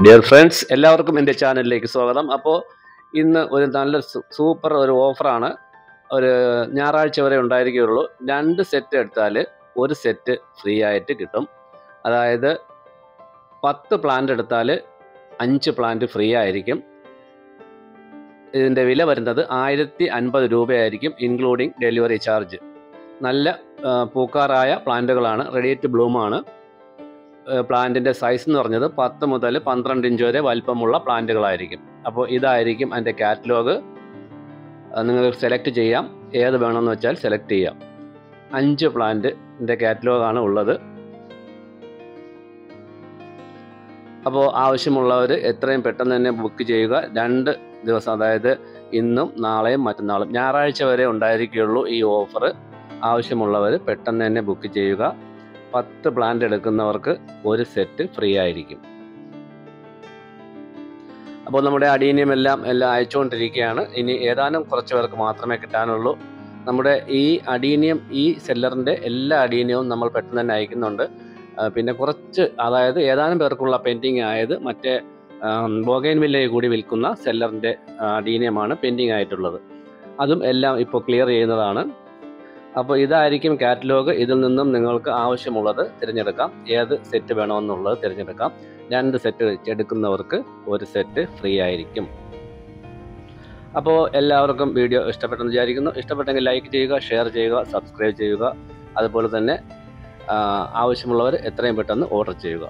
Dear friends, എല്ലാവർക്കും എൻ്റെ ചാനലിലേക്ക് സ്വാഗതം. അപ്പോൾ ഇന്ന് ഒരു നല്ല സൂപ്പർ ഒരു ഓഫറാണ്. ഒരു ഞായറാഴ്ച വരെ ഉണ്ടായിരിക്കുകയുള്ളൂ. 2 സെറ്റ് എടുത്താൽ 1 സെറ്റ് ഫ്രീ ആയിട്ട് കിട്ടും. അതായത് 10 പ്ലാന്റ് എടുത്താൽ 5 പ്ലാന്റ് ഫ്രീ ആയിരിക്കും. ഇതിൻ്റെ വില വരുന്നത് 1050 രൂപയായിരിക്കും, ഇൻക്ലൂഡിങ് ഡെലിവറി ചാർജ്. നല്ല പൂക്കാറായ പ്ലാന്റുകളാണ്, റെഡി ടു ബ്ലൂമാണ്. പ്ലാന്റിൻ്റെ സൈസ് എന്ന് പറഞ്ഞത് 10 മുതൽ 12 ഇഞ്ച് വരെ വലിപ്പമുള്ള പ്ലാന്റുകളായിരിക്കും. അപ്പോൾ ഇതായിരിക്കും അതിൻ്റെ കാറ്റലോഗ്. നിങ്ങൾക്ക് സെലക്ട് ചെയ്യാം, ഏത് വേണമെന്ന് വെച്ചാൽ സെലക്ട് ചെയ്യാം. 5 പ്ലാന്റിൻ്റെ കാറ്റലോഗാണ് ഉള്ളത്. അപ്പോൾ ആവശ്യമുള്ളവർ എത്രയും പെട്ടെന്ന് തന്നെ ബുക്ക് ചെയ്യുക. 2 ദിവസം, അതായത് ഇന്നും നാളെയും മറ്റന്നാളും, ഞായറാഴ്ച വരെ ഉണ്ടായിരിക്കുകയുള്ളൂ ഈ ഓഫർ. ആവശ്യമുള്ളവർ പെട്ടെന്ന് തന്നെ ബുക്ക് ചെയ്യുക. 10 പ്ലാന്റ് എടുക്കുന്നവർക്ക് 1 സെറ്റ് ഫ്രീ ആയിരിക്കും. അപ്പോൾ നമ്മുടെ അഡീനിയം എല്ലാം അയച്ചുകൊണ്ടിരിക്കുകയാണ്. ഇനി ഏതാനും കുറച്ച് പേർക്ക് മാത്രമേ കിട്ടാനുള്ളൂ. നമ്മുടെ ഈ അഡീനിയം, ഈ സെല്ലറിൻ്റെ എല്ലാ അഡീനിയവും നമ്മൾ പെട്ടെന്ന് തന്നെ അയക്കുന്നുണ്ട്. പിന്നെ കുറച്ച്, അതായത് ഏതാനും പേർക്കുള്ള പെൻഡിങ് ആയത് മറ്റേ ബോഗൈൻവില്ലയിൽ കൂടി വിൽക്കുന്ന സെല്ലറിൻ്റെ അഡീനിയമാണ് പെൻഡിങ് ആയിട്ടുള്ളത്. അതും എല്ലാം ഇപ്പോൾ ക്ലിയർ ചെയ്യുന്നതാണ്. അപ്പോൾ ഇതായിരിക്കും കാറ്റലോഗ്. ഇതിൽ നിന്നും നിങ്ങൾക്ക് ആവശ്യമുള്ളത് തിരഞ്ഞെടുക്കാം, ഏത് സെറ്റ് വേണമെന്നുള്ളത് തിരഞ്ഞെടുക്കാം. 2 സെറ്റ് എടുക്കുന്നവർക്ക് 1 സെറ്റ് ഫ്രീ ആയിരിക്കും. അപ്പോൾ എല്ലാവർക്കും വീഡിയോ ഇഷ്ടപ്പെട്ടെന്ന് വിചാരിക്കുന്നു. ഇഷ്ടപ്പെട്ടെങ്കിൽ ലൈക്ക് ചെയ്യുക, ഷെയർ ചെയ്യുക, സബ്സ്ക്രൈബ് ചെയ്യുക. അതുപോലെ തന്നെ ആവശ്യമുള്ളവർ എത്രയും പെട്ടെന്ന് ഓർഡർ ചെയ്യുക.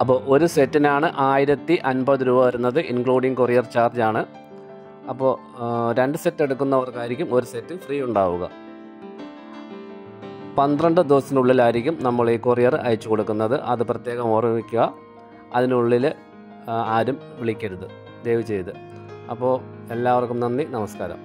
അപ്പോൾ 1 സെറ്റിനാണ് 1050 രൂപ വരുന്നത്, ഇൻക്ലൂഡിങ് കൊറിയർ ചാർജാണ്. അപ്പോൾ 2 സെറ്റ് എടുക്കുന്നവർക്കായിരിക്കും 1 സെറ്റ് ഫ്രീ ഉണ്ടാവുക. 12 ദിവസത്തിനുള്ളിലായിരിക്കും നമ്മൾ ഈ കൊറിയർ അയച്ചു കൊടുക്കുന്നത്. അത് പ്രത്യേകം ഓർമ്മിക്കുക. അതിനുള്ളിൽ ആരും വിളിക്കരുത്, ദയവ് ചെയ്ത്. അപ്പോൾ എല്ലാവർക്കും നന്ദി, നമസ്കാരം.